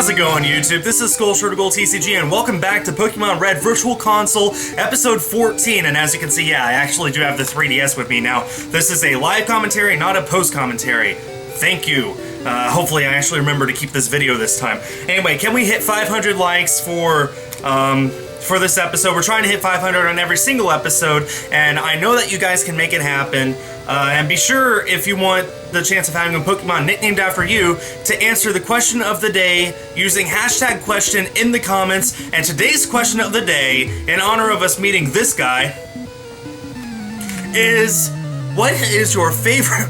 How's it going, YouTube? This is TCG, and welcome back to Pokemon Red Virtual Console, episode 14. And as you can see, yeah, I actually do have the 3DS with me now. This is a live commentary, not a post-commentary. Thank you. Hopefully I actually remember to keep this video this time. Anyway, can we hit 500 likes for this episode? We're trying to hit 500 on every single episode, and I know that you guys can make it happen. And be sure, if you want the chance of having a Pokemon nicknamed after you, to answer the question of the day using hashtag question in the comments. And today's question of the day, in honor of us meeting this guy, is what is your favorite...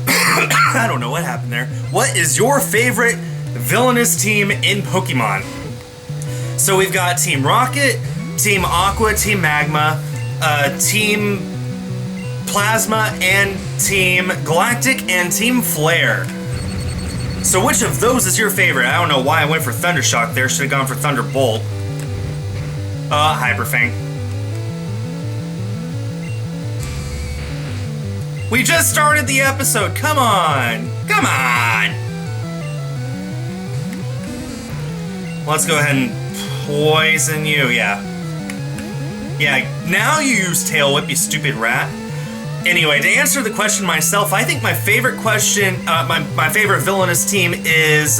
I don't know what happened there. What is your favorite villainous team in Pokemon? So we've got Team Rocket, Team Aqua, Team Magma, Team Plasma, and Team Galactic, and Team Flare. So which of those is your favorite? I don't know why I went for Thundershock there. Should have gone for Thunderbolt. Hyperfang. We just started the episode. Come on. Come on. Let's go ahead and poison you. Yeah. Yeah, now you use Tail Whip, you stupid rat. Anyway, to answer the question myself, I think my favorite question, my favorite villainous team is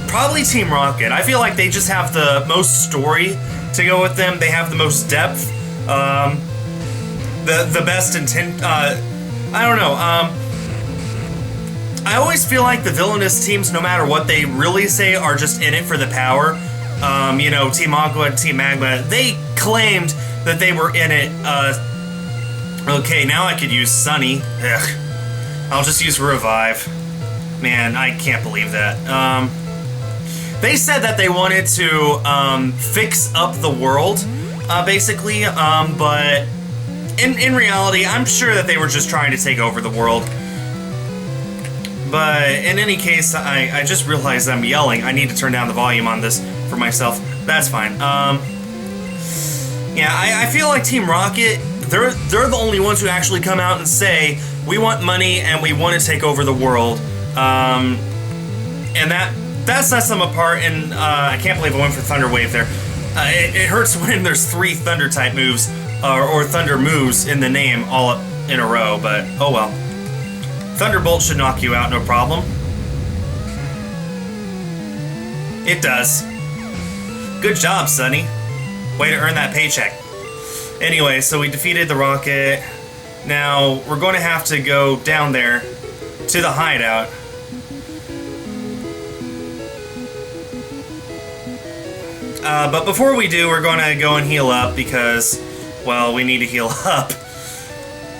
probably Team Rocket. I feel like they just have the most story to go with them. They have the most depth, the best intent. I don't know. I always feel like the villainous teams, no matter what they really say, are just in it for the power. You know, Team Aqua and Team Magma, they claimed that they were in it. Okay, now I could use Sunny. Ugh. I'll just use Revive. Man, I can't believe that. They said that they wanted to fix up the world, basically, but in reality, I'm sure that they were just trying to take over the world. But in any case, I just realized I'm yelling. I need to turn down the volume on this for myself. That's fine. Yeah, I feel like Team Rocket, they're the only ones who actually come out and say, we want money and we want to take over the world. And that sets them apart, and I can't believe I went for Thunder Wave there. It hurts when there's 3 Thunder type moves, or Thunder moves in the name all up in a row, but oh well. Thunderbolt should knock you out, no problem. It does. Good job, Sonny. Way to earn that paycheck. Anyway, so we defeated the Rocket. Now, we're going to have to go down there to the hideout. But before we do, we're going to go and heal up because, well, we need to heal up.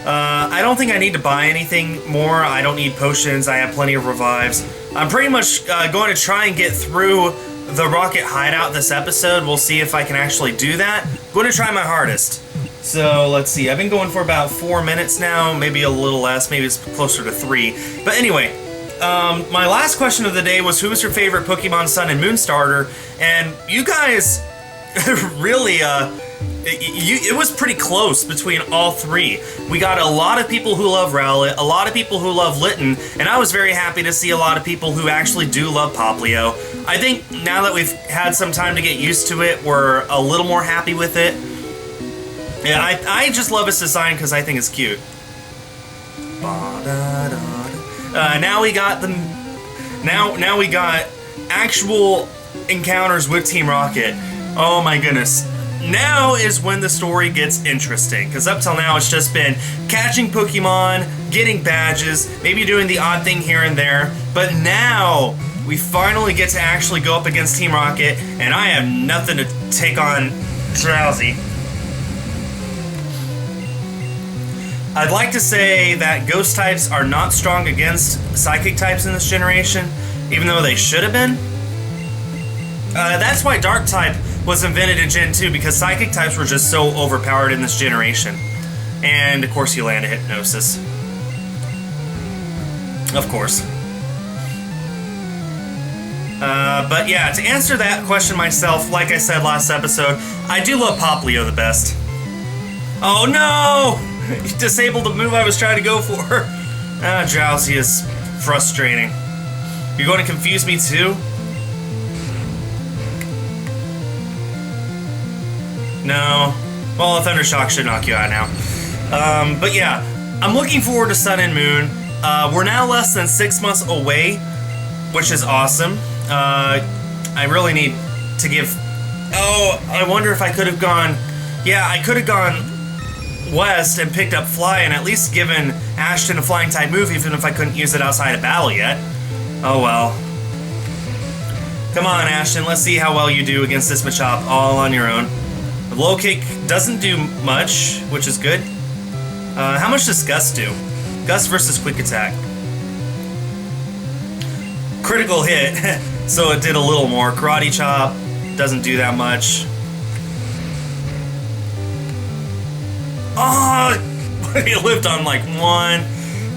I don't think I need to buy anything more. I don't need potions. I have plenty of revives. I'm pretty much going to try and get through the Rocket hideout this episode. We'll see if I can actually do that. I'm going to try my hardest. So, let's see. I've been going for about 4 minutes now. Maybe a little less. Maybe it's closer to 3. But anyway, my last question of the day was, who is your favorite Pokemon Sun and Moon starter? And you guys really... it was pretty close between all 3. We got a lot of people who love Rowlet, a lot of people who love Litten, and I was very happy to see a lot of people who actually do love Popplio. I think now that we've had some time to get used to it, we're a little more happy with it. Yeah, I just love its design because I think it's cute. Now we got now we got actual encounters with Team Rocket. Oh my goodness. Now is when the story gets interesting, because up till now it's just been catching Pokemon, getting badges, maybe doing the odd thing here and there, but now we finally get to actually go up against Team Rocket, and I have nothing to take on Drowsy. I'd like to say that Ghost types are not strong against Psychic types in this generation, even though they should have been. That's why Dark type was invented in Gen 2, because Psychic types were just so overpowered in this generation. And, of course, you land a Hypnosis. Of course. But yeah, to answer that question myself, like I said last episode, I do love Popplio the best. Oh no! You disabled the move I was trying to go for. Drowsy is frustrating. You're going to confuse me too? No. Well, a Thundershock should knock you out now. But yeah, I'm looking forward to Sun and Moon. We're now less than 6 months away, which is awesome. I really need to give... Oh, I wonder if I could have gone... Yeah, I could have gone west and picked up Fly and at least given Ashton a flying type move, even if I couldn't use it outside of battle yet. Oh well. Come on, Ashton, let's see how well you do against this Machop all on your own. The low kick doesn't do much, which is good. How much does Gust do? Gust versus quick attack. Critical hit, so it did a little more. Karate chop doesn't do that much. Oh, he lived on like 1.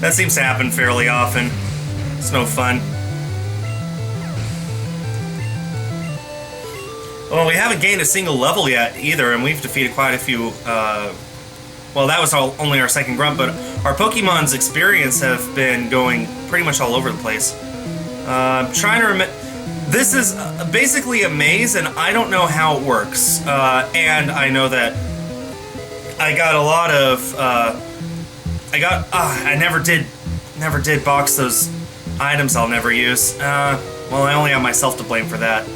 That seems to happen fairly often. It's no fun. Well, we haven't gained a single level yet either, and we've defeated quite a few. Well, that was only our second grunt, but our Pokemon's experience have been going pretty much all over the place. I'm trying to remember. This is basically a maze, and I don't know how it works. And I know that I got a lot of. I never did box those items I'll never use. Well, I only have myself to blame for that.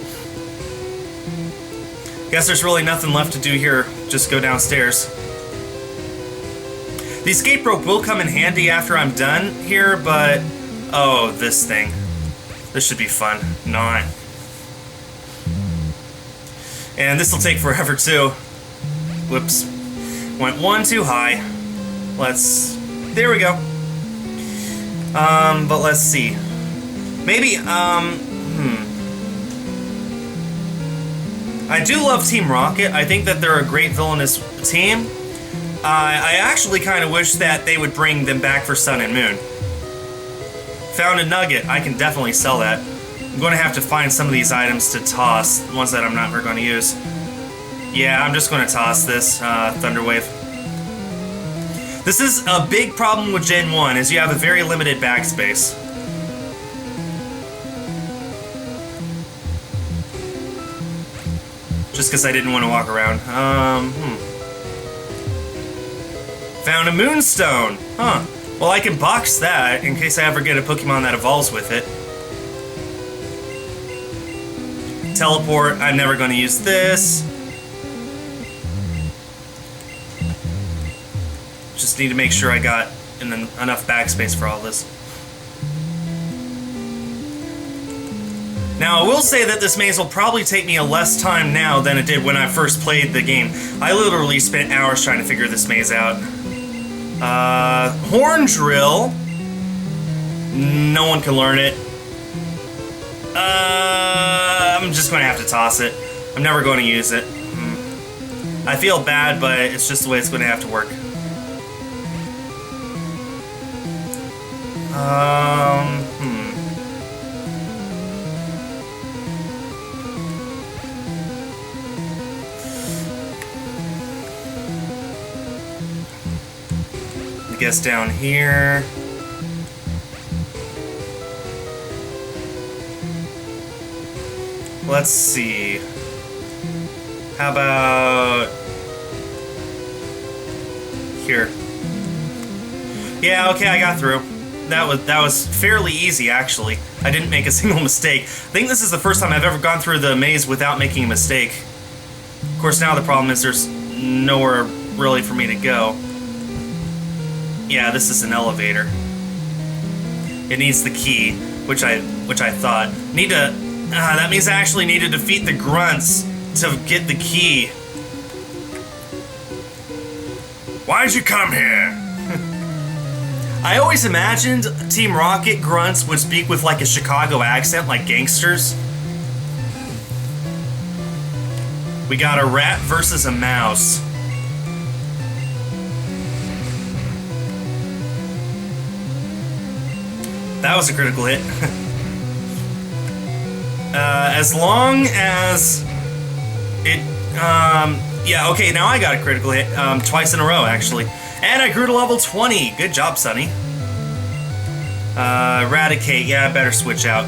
Guess there's really nothing left to do here. Just go downstairs. The escape rope will come in handy after I'm done here, but... Oh, this thing. This should be fun. Not. And this will take forever, too. Whoops. Went 1 too high. There we go. But let's see. Maybe, I do love Team Rocket. I think that they're a great villainous team. I actually kind of wish that they would bring them back for Sun and Moon. Found a nugget. I can definitely sell that. I'm going to have to find some of these items to toss, ones that I'm not going to use. Yeah, I'm just going to toss this Thunder Wave. This is a big problem with Gen 1, is you have a very limited backspace. Just because I didn't want to walk around. Found a Moonstone! Huh. Well, I can box that in case I ever get a Pokemon that evolves with it. Teleport, I'm never going to use this. Just need to make sure I got enough backspace for all this. Now, I will say that this maze will probably take me a less time now than it did when I first played the game. I literally spent hours trying to figure this maze out. Horn Drill. No one can learn it. I'm just going to have to toss it. I'm never going to use it. I feel bad, but it's just the way it's going to have to work. I guess down here. Let's see. How about here? Yeah, okay, I got through. That was fairly easy, actually. I didn't make a single mistake. I think this is the first time I've ever gone through the maze without making a mistake. Of course, now the problem is there's nowhere really for me to go. Yeah, this is an elevator. It needs the key, which I thought. Need to. That means I actually need to defeat the grunts to get the key. Why'd you come here? I always imagined Team Rocket grunts would speak with like a Chicago accent, like gangsters. We got a rat versus a mouse. That was a critical hit. As long as it, yeah, okay, now I got a critical hit, twice in a row, actually. And I grew to level 20. Good job, Sonny. Eradicate, yeah, I better switch out.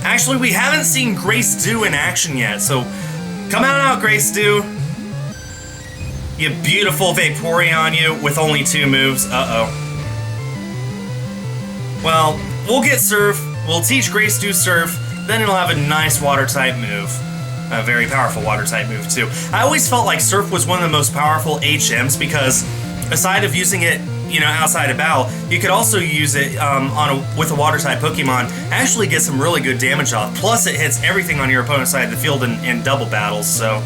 Actually, we haven't seen Grace Do in action yet, so Come on out, Grace Dew. You beautiful Vaporeon, you, with only 2 moves. Uh-oh. Well, we'll get Surf. We'll teach Grace Dew Surf. Then it'll have a nice Water-type move. A very powerful Water-type move, too. I always felt like Surf was one of the most powerful HMs because, aside of using it, you know, outside of battle, you could also use it with a Water-type Pokemon. Actually get some really good damage off. Plus, it hits everything on your opponent's side of the field in double battles, so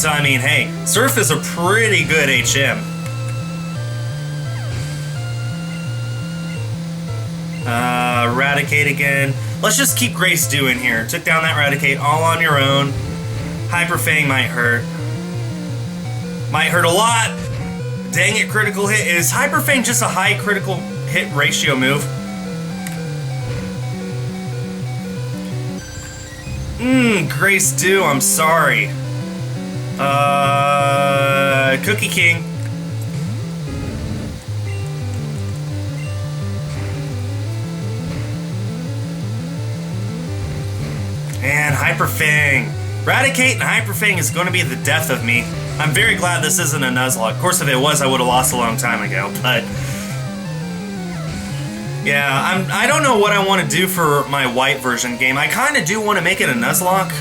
I mean, hey, Surf is a pretty good HM. Raticate again. Let's just keep Grace Dew in here. Took down that Raticate all on your own. Hyper Fang might hurt. Might hurt a lot. Dang it, critical hit. Is Hyper Fang just a high critical hit ratio move? Grace Dew, I'm sorry. Cookie King. And Hyper Fang. Raticate and Hyper Fang is going to be the death of me. I'm very glad this isn't a Nuzlocke. Of course, if it was, I would have lost a long time ago, but yeah, I don't know what I want to do for my white version game. I kind of do want to make it a Nuzlocke.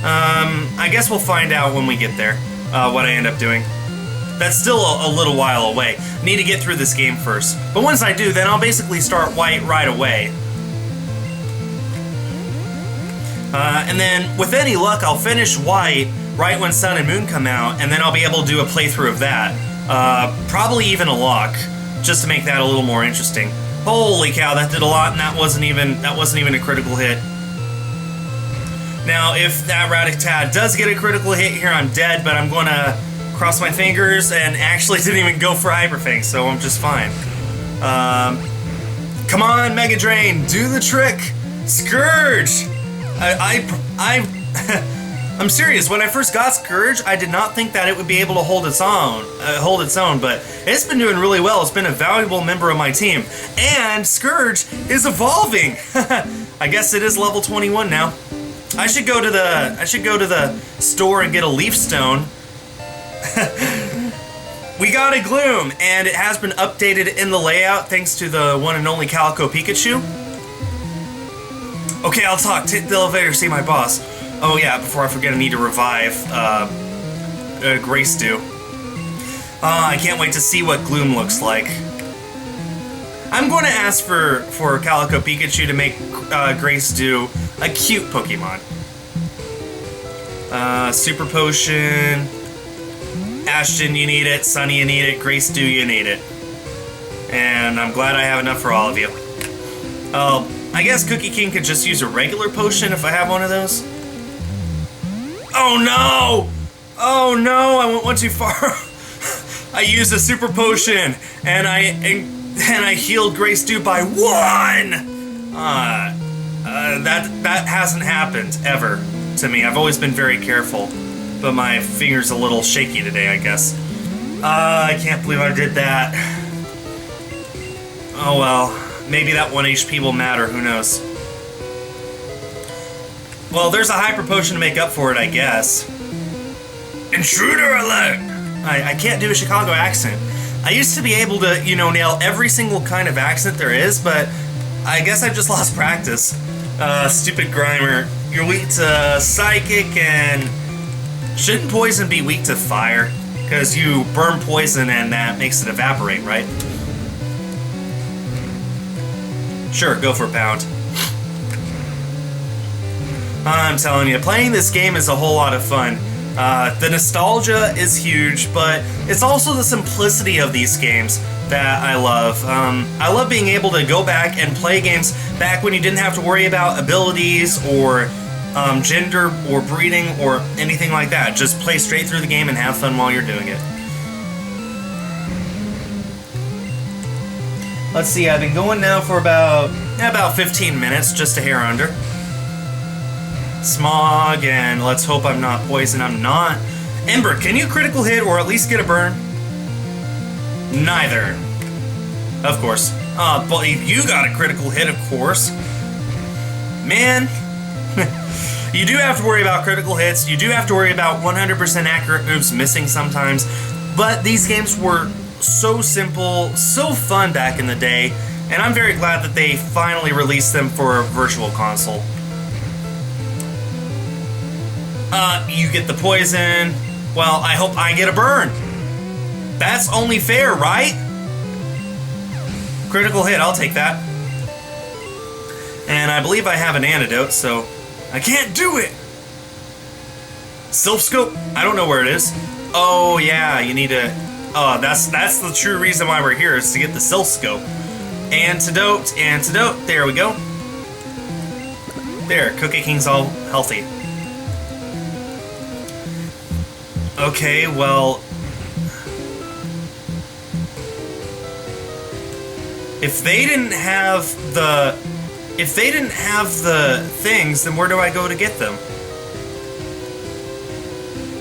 I guess we'll find out when we get there, what I end up doing. That's still a little while away. Need to get through this game first. But once I do, then I'll basically start white right away. And then, with any luck, I'll finish white right when Sun and Moon come out, and then I'll be able to do a playthrough of that. Probably even a lock, just to make that a little more interesting. Holy cow, that did a lot, and that wasn't even a critical hit. Now, if that Rattata does get a critical hit here, I'm dead, but I'm going to cross my fingers and actually didn't even go for Hyper Fang, so I'm just fine. Come on, Mega Drain, do the trick! Scourge! I'm serious. When I first got Scourge, I did not think that it would be able to hold its own, but it's been doing really well. It's been a valuable member of my team, and Scourge is evolving. I guess it is level 21 now. I should go to the store and get a Leaf Stone. We got a Gloom, and it has been updated in the layout thanks to the one and only Calico Pikachu. Okay, I'll talk. Take the elevator, see my boss. Oh yeah, before I forget, I need to revive Grace Dew. I can't wait to see what Gloom looks like. I'm going to ask for Calico Pikachu to make Grace Dew a cute Pokemon. Super Potion. Ashton, you need it. Sunny, you need it. Grace Dew, you need it. And I'm glad I have enough for all of you. I guess Cookie King could just use a regular potion if I have one of those. Oh no! Oh no, I went one too far. I used a super potion and I healed Grace Dew by 1! That hasn't happened ever to me. I've always been very careful, but my finger's a little shaky today, I guess. I can't believe I did that. Oh well. Maybe that 1 HP will matter, who knows. Well, there's a Hyper Potion to make up for it, I guess. Intruder alert! I can't do a Chicago accent. I used to be able to, you know, nail every single kind of accent there is, but I guess I've just lost practice. Stupid Grimer. You're weak to Psychic, and shouldn't Poison be weak to Fire? Because you burn Poison and that makes it evaporate, right? Sure, go for a pound. I'm telling you, playing this game is a whole lot of fun. The nostalgia is huge, but it's also the simplicity of these games that I love. I love being able to go back and play games back when you didn't have to worry about abilities or gender or breeding or anything like that. Just play straight through the game and have fun while you're doing it. Let's see, I've been going now for about 15 minutes, just a hair under. Smog, and let's hope I'm not poisoned. I'm not. Ember, can you critical hit or at least get a burn? Neither. Of course. But you got a critical hit, of course. Man. You do have to worry about critical hits. You do have to worry about 100% accurate moves missing sometimes. But these games were so simple, so fun back in the day, and I'm very glad that they finally released them for a virtual console. You get the poison. Well, I hope I get a burn. That's only fair, right? Critical hit, I'll take that. And I believe I have an antidote, so I can't do it. Silph scope, I don't know where it is. Oh yeah, you need to. Oh, that's the true reason why we're here, is to get the Silph scope. Antidote. There we go. There, Cookie King's all healthy. Okay, well, if they didn't have the things, then where do I go to get them?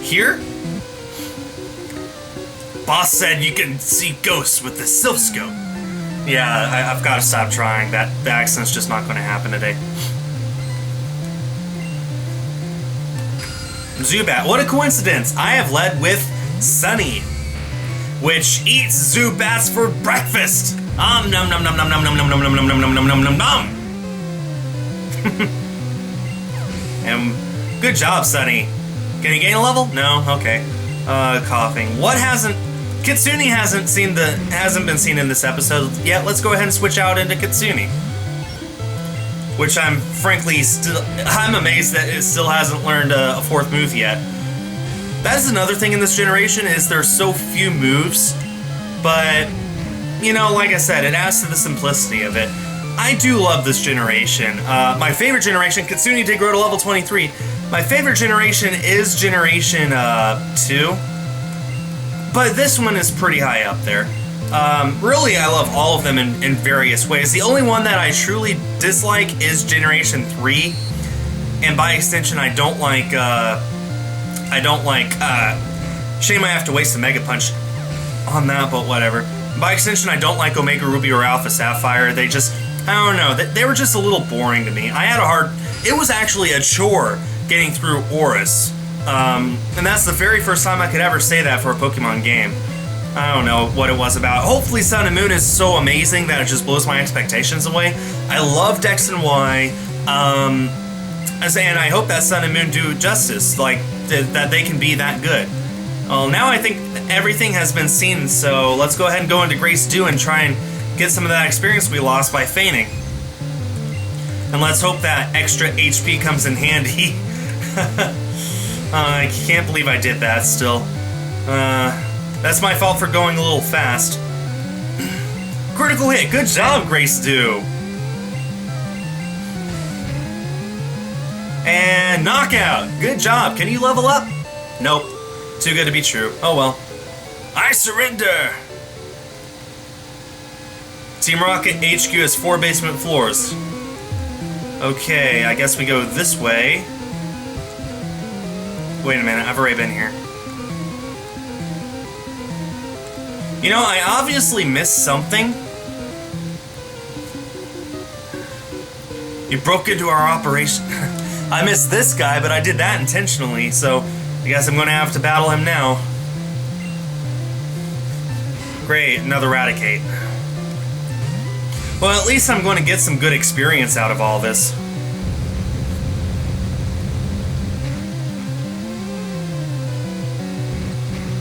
Here? Boss said you can see ghosts with the Silph scope. Yeah, I've got to stop trying. The accident's just not going to happen today. Zubat, what a coincidence! I have led with Sunny, which eats Zubats for breakfast. Nom nom nom nom nom nom nom nom nom nom nom nom nom nom nom nom. And good job, Sunny. Can he gain a level? No. Okay. Coughing. What hasn't? Kitsune hasn't been seen in this episode yet. Let's go ahead and switch out into Kitsune. Which I'm frankly I'm amazed that it still hasn't learned a fourth move yet. That is another thing in this generation, is there's so few moves, but you know, like I said, it adds to the simplicity of it. I do love this generation. My favorite generation, Kitsune did grow to level 23. My favorite generation is Generation 2, but this one is pretty high up there. Really, I love all of them in various ways. The only one that I truly dislike is Generation 3, and by extension, I don't like, shame I have to waste a Mega Punch on that, but whatever. By extension, I don't like Omega Ruby or Alpha Sapphire. They just, I don't know, they were just a little boring to me. It was actually a chore getting through Oris, and that's the very first time I could ever say that for a Pokemon game. I don't know what it was about. Hopefully Sun and Moon is so amazing that it just blows my expectations away. I love X and Y, and I hope that Sun and Moon do justice, like, that they can be that good. Well, now I think everything has been seen, so let's go ahead and go into Grace Dew and try and get some of that experience we lost by feigning. And let's hope that extra HP comes in handy. I can't believe I did that still. That's my fault for going a little fast. Critical hit. Good job, Grace Dew. And knockout. Good job. Can you level up? Nope. Too good to be true. Oh well. I surrender. Team Rocket HQ has 4 basement floors. Okay, I guess we go this way. Wait a minute, I've already been here. You know, I obviously missed something. You broke into our operation. I missed this guy, but I did that intentionally, so I guess I'm gonna have to battle him now. Great, another Raticate. Well, at least I'm going to get some good experience out of all this.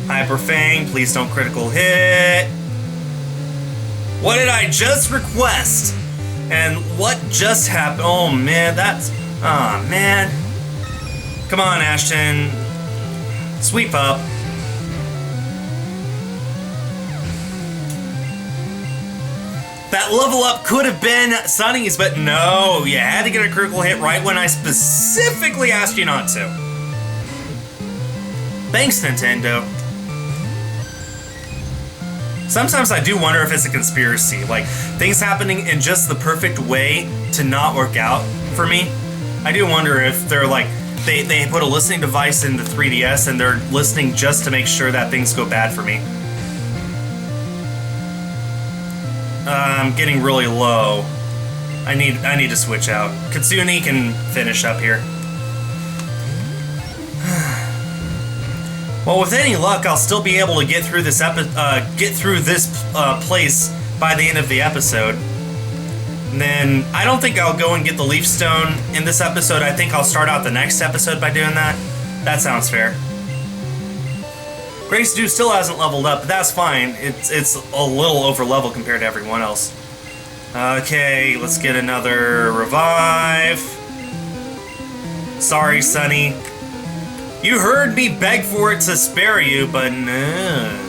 Hyper Fang, please don't critical hit. What did I just request? And what just happened? Oh man, oh man. Come on, Ashton. Sweep up. That level up could have been Sunny's, but no, you had to get a critical hit right when I specifically asked you not to. Thanks, Nintendo. Sometimes I do wonder if it's a conspiracy, like things happening in just the perfect way to not work out for me. I do wonder if they're like, they put a listening device in the 3DS and they're listening just to make sure that things go bad for me. I'm getting really low. I need to switch out. Kitsune can finish up here. Well, with any luck, I'll still be able to get through this place by the end of the episode. And then I don't think I'll go and get the leaf stone in this episode. I think I'll start out the next episode by doing that. That sounds fair. Grace Dew still hasn't leveled up, but that's fine. It's a little over level compared to everyone else. Okay, let's get another revive. Sorry, Sonny. You heard me beg for it to spare you, but no.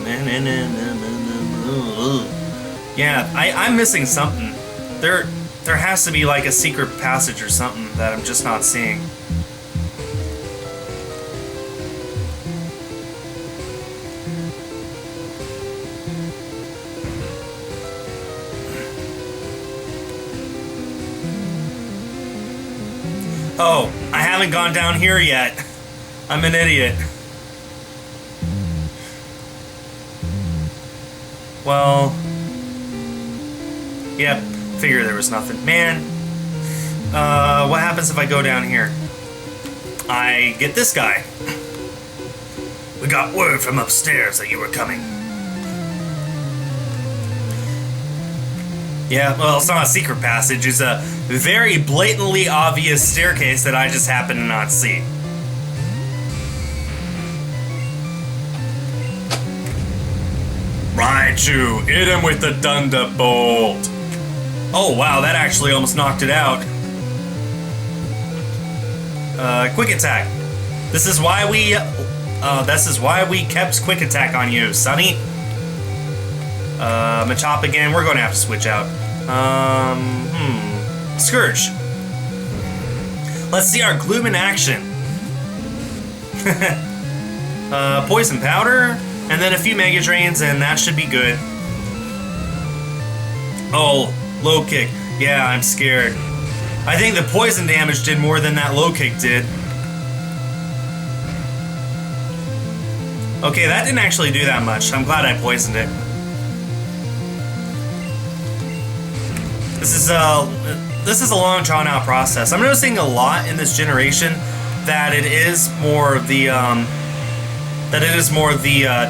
Yeah, I'm missing something. There has to be like a secret passage or something that I'm just not seeing. Oh, I haven't gone down here yet. I'm an idiot. Well, yep, figure there was nothing. Man, what happens if I go down here? I get this guy. We got word from upstairs that you were coming. Yeah, well, it's not a secret passage. It's a very blatantly obvious staircase that I just happen to not see. Raichu, hit him with the Thunderbolt. Oh wow, that actually almost knocked it out. Quick attack. This is why we kept quick attack on you, Sonny. Machop again. We're going to have to switch out. Scourge. Let's see our Gloom in action. Poison powder. And then a few Mega Drains, and that should be good. Oh, low kick. Yeah, I'm scared. I think the poison damage did more than that low kick did. Okay, that didn't actually do that much. I'm glad I poisoned it. This is a long drawn out process. I'm noticing a lot in this generation that it is more of the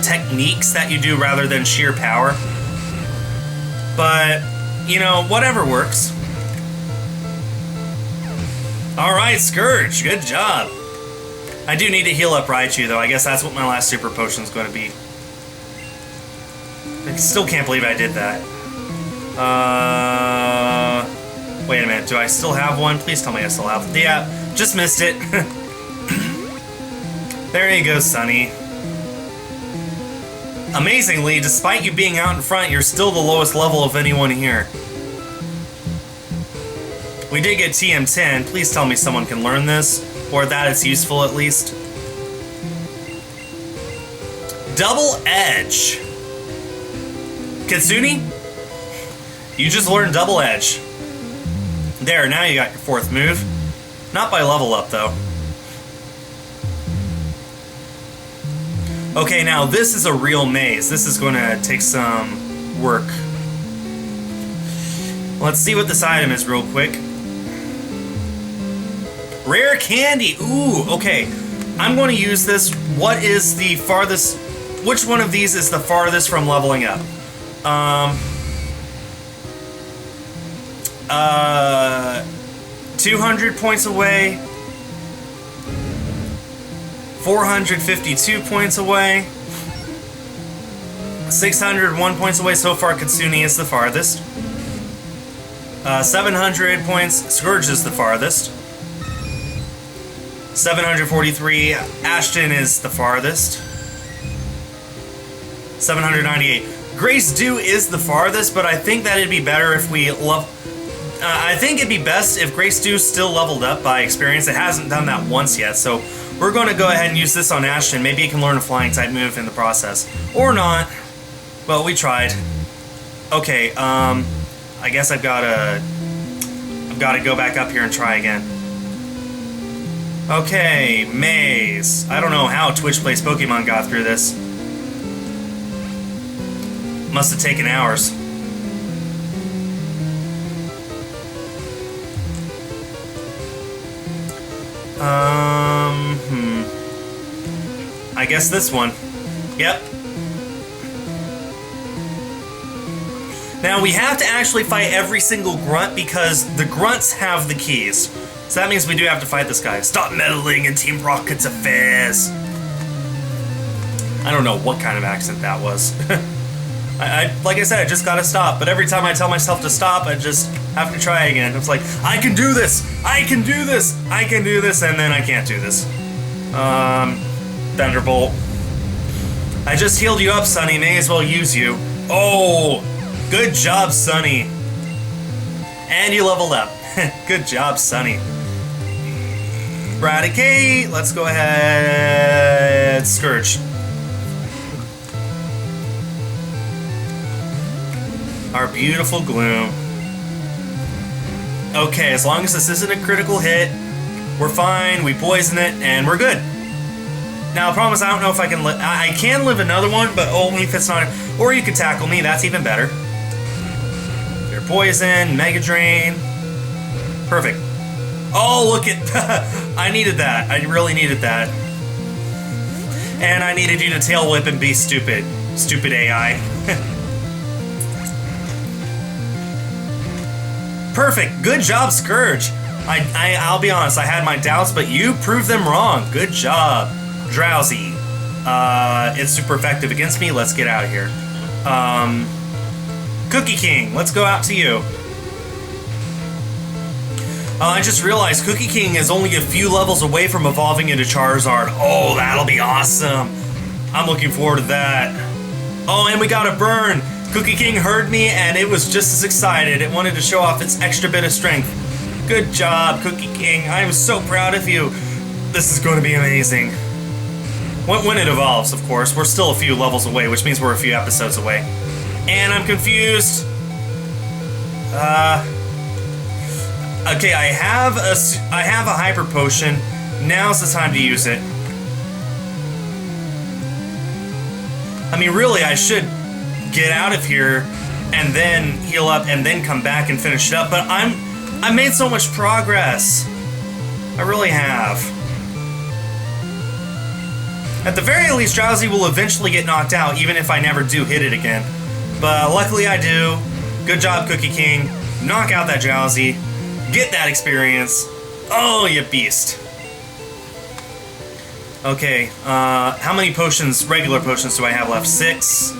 techniques that you do rather than sheer power. But, you know, whatever works. Alright, Scourge, good job. I do need to heal up Raichu, though. I guess that's what my last super potion is going to be. I still can't believe I did that. Wait a minute, do I still have one? Please tell me I still have it. Yeah, just missed it. There you go, Sonny. Amazingly, despite you being out in front, you're still the lowest level of anyone here. We did get TM10. Please tell me someone can learn this, or that it's useful at least. Double Edge. Kitsune? You just learned Double Edge. There, now you got your fourth move. Not by level up, though. Okay, now this is a real maze. This is going to take some work. Let's see what this item is real quick. Rare candy! Ooh, okay. I'm going to use this. What is the farthest... Which one of these is the farthest from leveling up? 200 points away. 452 points away. 601 points away. So far, Kitsune is the farthest. 700 points, Scourge is the farthest. 743, Ashton is the farthest. 798. Grace Dew is the farthest, but I think that it'd be better if we I think it'd be best if Grace Dew still leveled up by experience. It hasn't done that once yet, so we're going to go ahead and use this on Ashton. Maybe he can learn a flying type move in the process. Or not. Well, we tried. Okay, I guess I've got to go back up here and try again. Okay, maze. I don't know how Twitch Plays Pokemon got through this. Must have taken hours. I I guess this one. Yep. Now we have to actually fight every single grunt because the grunts have the keys. So that means we do have to fight this guy. Stop meddling in Team Rocket's affairs. I don't know what kind of accent that was. Like I said, I just gotta stop. But every time I tell myself to stop, I just have to try again. It's like, I can do this! I can do this! I can do this! And then I can't do this. Thunderbolt. I just healed you up, Sonny. May as well use you. Oh! Good job, Sonny. And you leveled up. Good job, Sonny. Eradicate. Let's go ahead. Scourge. Our beautiful Gloom. Okay, as long as this isn't a critical hit, we're fine. We poison it, and we're good. Now, the problem is I don't know if I can live. I can live another one, but only if it's not. Or you could tackle me. That's even better. Your poison, Mega Drain. Perfect. Oh, look at. I needed that. I really needed that. And I needed you to tail whip and be stupid. Stupid AI. Perfect. Good job, Scourge. I'll be honest, I had my doubts, but you proved them wrong. Good job. Drowsy. It's super effective against me. Let's get out of here. Cookie King, let's go out to you. I just realized Cookie King is only a few levels away from evolving into Charizard. Oh, that'll be awesome. I'm looking forward to that. Oh, and we got a burn. Cookie King heard me, and it was just as excited. It wanted to show off its extra bit of strength. Good job, Cookie King. I am so proud of you. This is going to be amazing. When it evolves, of course. We're still a few levels away, which means we're a few episodes away. And I'm confused. Okay, I have a Hyper Potion. Now's the time to use it. I mean, really, I should get out of here and then heal up and then come back and finish it up, but I made so much progress. I really have. At the very least, Drowsy will eventually get knocked out, even if I never do hit it again. But luckily I do. Good job, Cookie King. Knock out that Drowsy. Get that experience. Oh, you beast. Okay, how many potions, regular potions, do I have left? 6.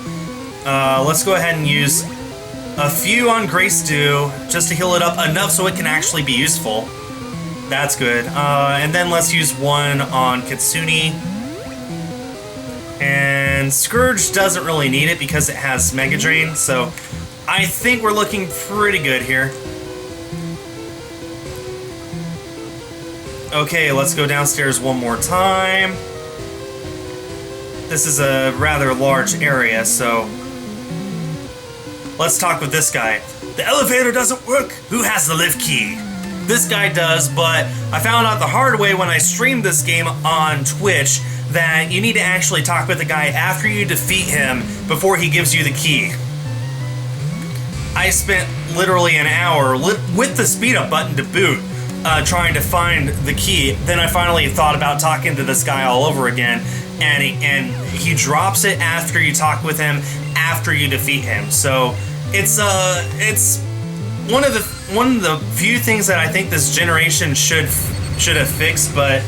Let's go ahead and use a few on Grace Dew, just to heal it up enough so it can actually be useful. That's good. And then let's use one on Kitsune. And Scourge doesn't really need it because it has Mega Drain, so I think we're looking pretty good here. Okay, let's go downstairs one more time. This is a rather large area, so let's talk with this guy. The elevator doesn't work. Who has the lift key? This guy does, but I found out the hard way when I streamed this game on Twitch that you need to actually talk with the guy after you defeat him before he gives you the key. I spent literally an hour with the speed up button to boot trying to find the key. Then I finally thought about talking to this guy all over again, and he drops it after you talk with him after you defeat him. So it's one of the few things that I think this generation should have fixed, but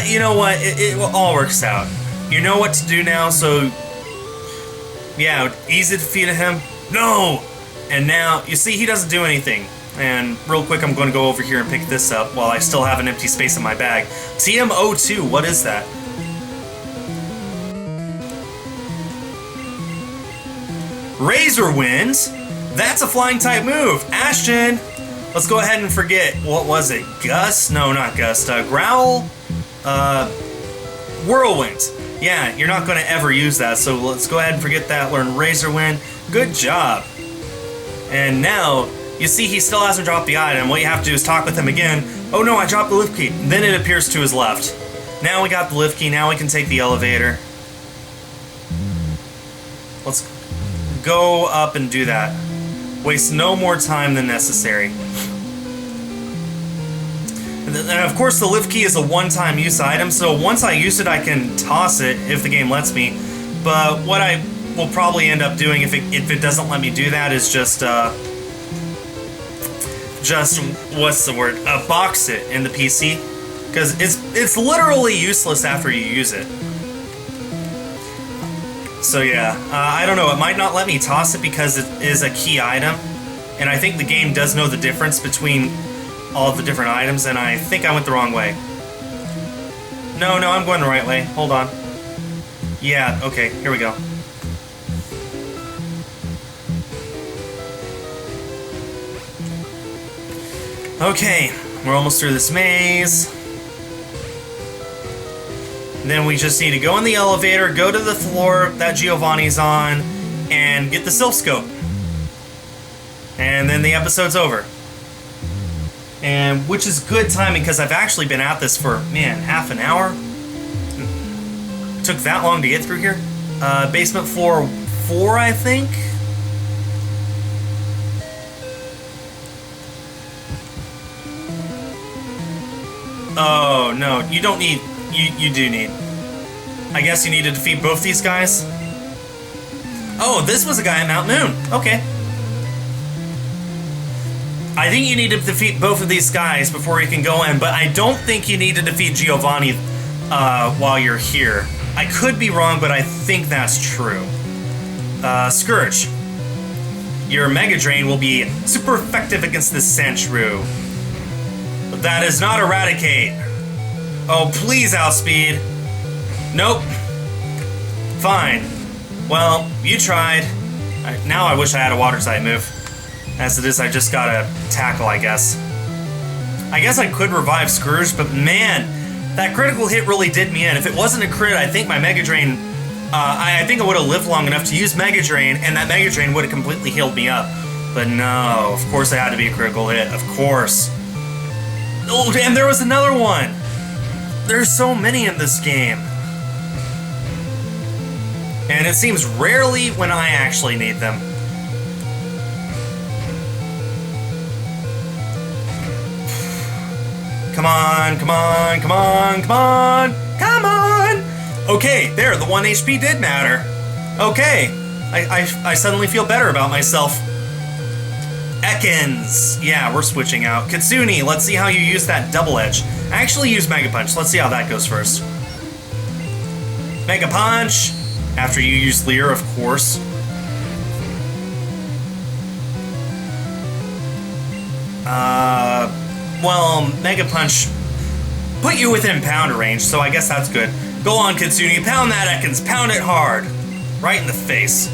you know what, it all works out. You know what to do now, so yeah, easy defeat of him. No! And now, you see, he doesn't do anything. And real quick, I'm going to go over here and pick this up while I still have an empty space in my bag. TM02, what is that? Razor Wind? That's a flying type move. Ashton, let's go ahead and forget. What was it? Gust? No, not Gust. Growl? Whirlwind. Yeah, you're not going to ever use that, so let's go ahead and forget that. Learn Razor Wind. Good job. And now, you see he still hasn't dropped the item. What you have to do is talk with him again. Oh no, I dropped the lift key. Then it appears to his left. Now we got the lift key. Now we can take the elevator. Let's go up and do that. Waste no more time than necessary. And of course, the lift key is a one-time use item, so once I use it, I can toss it if the game lets me. But what I will probably end up doing if it doesn't let me do that is just what's the word? Box it in the PC, because it's literally useless after you use it. So yeah, I don't know. It might not let me toss it because it is a key item, and I think the game does know the difference between all of the different items, and I think I went the wrong way. No, I'm going the right way. Hold on. Yeah, okay, here we go. Okay, we're almost through this maze. Then we just need to go in the elevator, go to the floor that Giovanni's on, and get the Sylph Scope. And then the episode's over. And which is good timing because I've actually been at this for, man, half an hour. It took that long to get through here. Basement floor 4, I think. Oh, no, you don't need... You do need. I guess you need to defeat both these guys. Oh, this was a guy at Mount Moon. Okay. I think you need to defeat both of these guys before you can go in, but I don't think you need to defeat Giovanni while you're here. I could be wrong, but I think that's true. Scourge. Your Mega Drain will be super effective against this Sandshrew. But that is not Eradicate. Oh, please outspeed. Nope. Fine. Well, you tried. Now I wish I had a water type move. As it is, I just gotta tackle, I guess. I guess I could revive Scourge, but man, that critical hit really did me in. If it wasn't a crit, I think my Mega Drain... I think I would have lived long enough to use Mega Drain, and that Mega Drain would have completely healed me up. But no, of course it had to be a critical hit. Of course. Oh, damn, there was another one! There's so many in this game. And it seems rarely when I actually need them. Come on, come on, come on, come on, come on! Okay, there, the 1 HP did matter. Okay, I suddenly feel better about myself. Ekans! Yeah, we're switching out. Kitsune, let's see how you use that double edge. I actually use Mega Punch. Let's see how that goes first. Mega Punch! After you use Leer, of course. Well, Mega Punch put you within pounder range, so I guess that's good. Go on, Kitsune. Pound that Ekans. Pound it hard. Right in the face.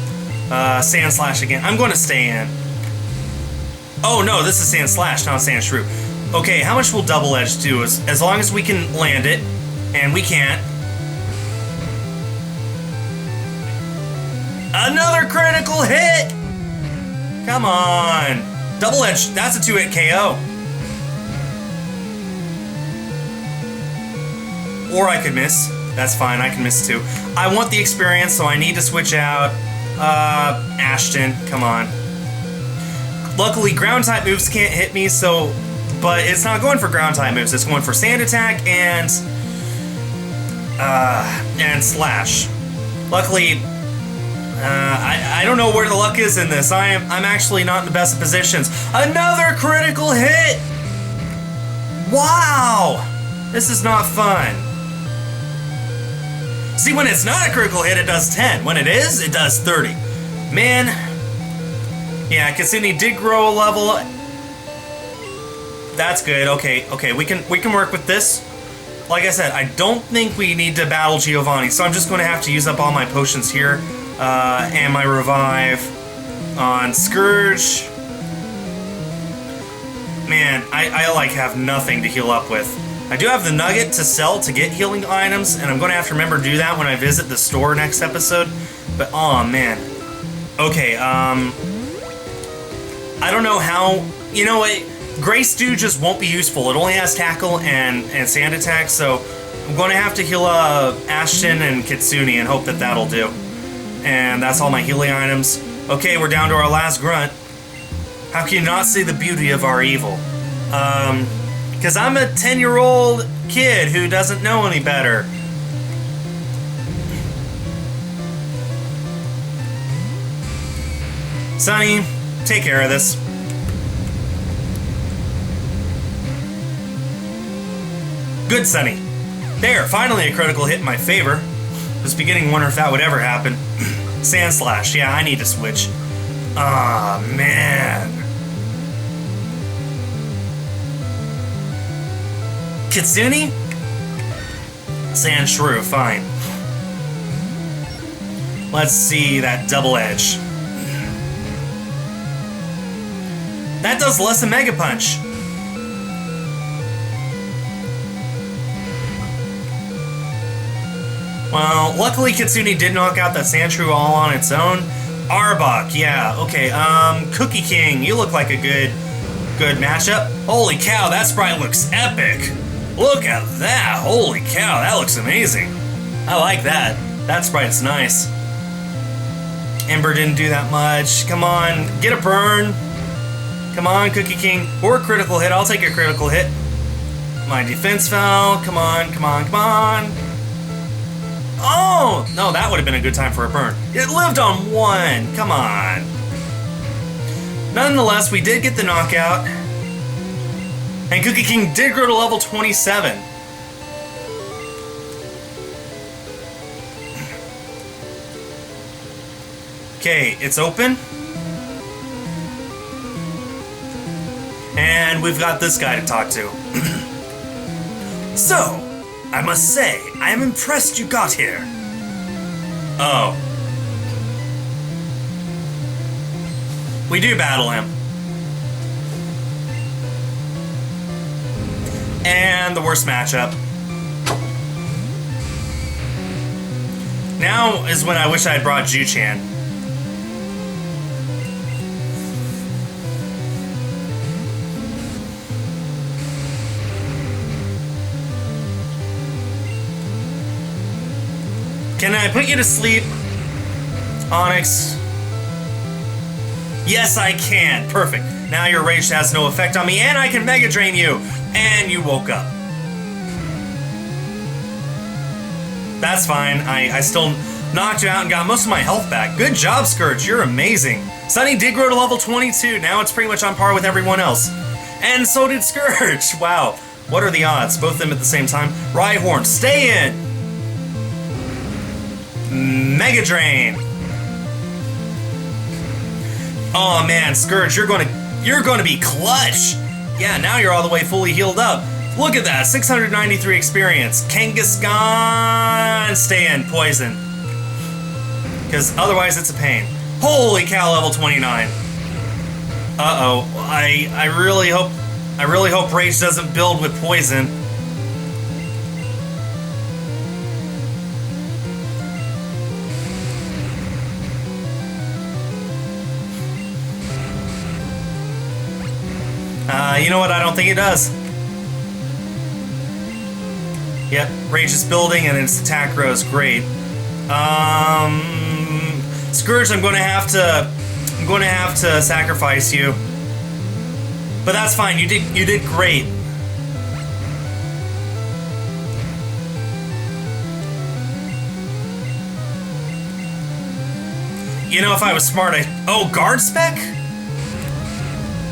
Sand Slash again. I'm going to stay in. Oh, no, this is Sand Slash, not Sandshrew. Okay, how much will Double Edge do? As long as we can land it, and we can't. Another critical hit! Come on. Double Edge, that's a 2-hit KO. Or I could miss. That's fine, I can miss too. I want the experience, so I need to switch out. Ashton, come on. Luckily, ground-type moves can't hit me, so... But it's not going for ground-type moves. It's going for Sand Attack and Slash. Luckily, I don't know where the luck is in this. I'm actually not in the best of positions. Another critical hit! Wow! This is not fun. See, when it's not a critical hit, it does 10. When it is, it does 30. Man... Yeah, Kitsune did grow a level. That's good. Okay, we can work with this. Like I said, I don't think we need to battle Giovanni, so I'm just going to have to use up all my potions here, and my revive on Scourge. Man, I like have nothing to heal up with. I do have the nugget to sell to get healing items, and I'm going to have to remember to do that when I visit the store next episode. But oh man. Okay, I don't know how... You know what? Grace Dew just won't be useful. It only has Tackle and Sand Attack, so I'm going to have to heal Ashton and Kitsune and hope that that'll do. And that's all my healing items. Okay, we're down to our last grunt. How can you not see the beauty of our evil? Because I'm a 10-year-old kid who doesn't know any better. Sonny, take care of this. Good, Sonny. There, finally a critical hit in my favor. Was beginning to wonder if that would ever happen. Sand Slash, yeah, I need to switch. Ah, man. Kitsune? Sand Shrew, fine. Let's see that double edge. That does less than Mega Punch. Well, luckily Kitsune did knock out that Sandshrew all on its own. Arbok, yeah, okay, Cookie King, you look like a good matchup. Holy cow, that sprite looks epic. Look at that, holy cow, that looks amazing. I like that. That sprite's nice. Ember didn't do that much. Come on, get a burn. Come on, Cookie King, or a critical hit. I'll take a critical hit. My defense fell. Come on, come on, come on. Oh! No, that would have been a good time for a burn. It lived on one. Come on. Nonetheless, we did get the knockout. And Cookie King did grow to level 27. Okay, it's open. And we've got this guy to talk to. So, I must say, I am impressed you got here. Oh. We do battle him. And the worst matchup. Now is when I wish I had brought Ju-chan. Can I put you to sleep, Onyx? Yes, I can. Perfect. Now your rage has no effect on me, and I can Mega Drain you. And you woke up. That's fine. I still knocked you out and got most of my health back. Good job, Scourge. You're amazing. Sunny did grow to level 22. Now it's pretty much on par with everyone else. And so did Scourge. Wow. What are the odds? Both of them at the same time. Rhyhorn, stay in. Mega Drain. Oh man, Scourge, you're gonna be clutch. Yeah, now you're all the way fully healed up. Look at that, 693 experience. Kangaskhan, stay in, poison. Because otherwise it's a pain. Holy cow, level 29. Uh-oh, I really hope Rage doesn't build with poison. You know what? I don't think it does. Yep, Rage is building and its attack grows. Great. Scourge, I'm going to have to sacrifice you. But that's fine. You did great. You know, if I was smart, oh, guard spec?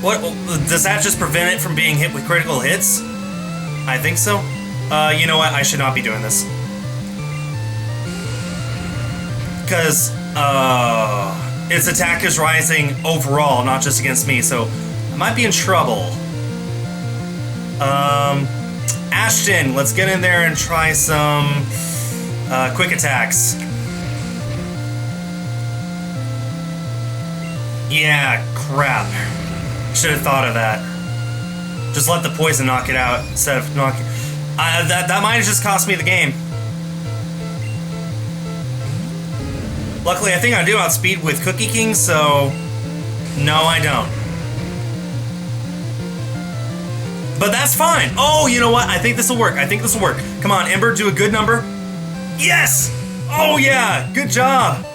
What, does that just prevent it from being hit with critical hits? I think so. You know what? I should not be doing this. Because, its attack is rising overall, not just against me, so I might be in trouble. Ashton, let's get in there and try some, quick attacks. Yeah, crap. Should have thought of that. Just let the poison knock it out instead of knocking. That might have just cost me the game. Luckily, I think I do outspeed with Cookie King, so no, I don't. But that's fine. Oh, you know what? I think this will work. Come on, Ember, do a good number. Yes! Oh yeah, good job.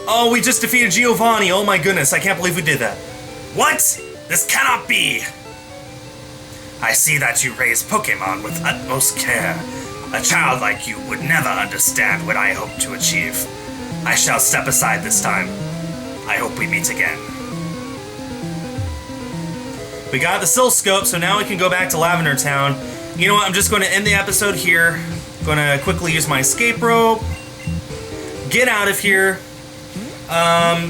Oh, we just defeated Giovanni. Oh my goodness, I can't believe we did that. What? This cannot be! I see that you raise Pokemon with utmost care. A child like you would never understand what I hope to achieve. I shall step aside this time. I hope we meet again. We got the Silscope, so now we can go back to Lavender Town. You know what, I'm just going to end the episode here. I'm going to quickly use my escape rope. Get out of here.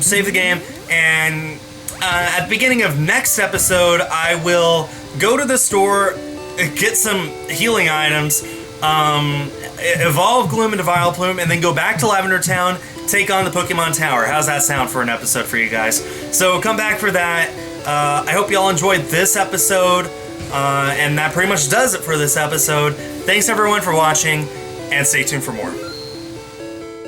Save the game. And at the beginning of next episode, I will go to the store, get some healing items, evolve Gloom into Vileplume, and then go back to Lavender Town, take on the Pokemon Tower. How's that sound for an episode for you guys? So come back for that. I hope you all enjoyed this episode, and that pretty much does it for this episode. Thanks everyone for watching, and stay tuned for more.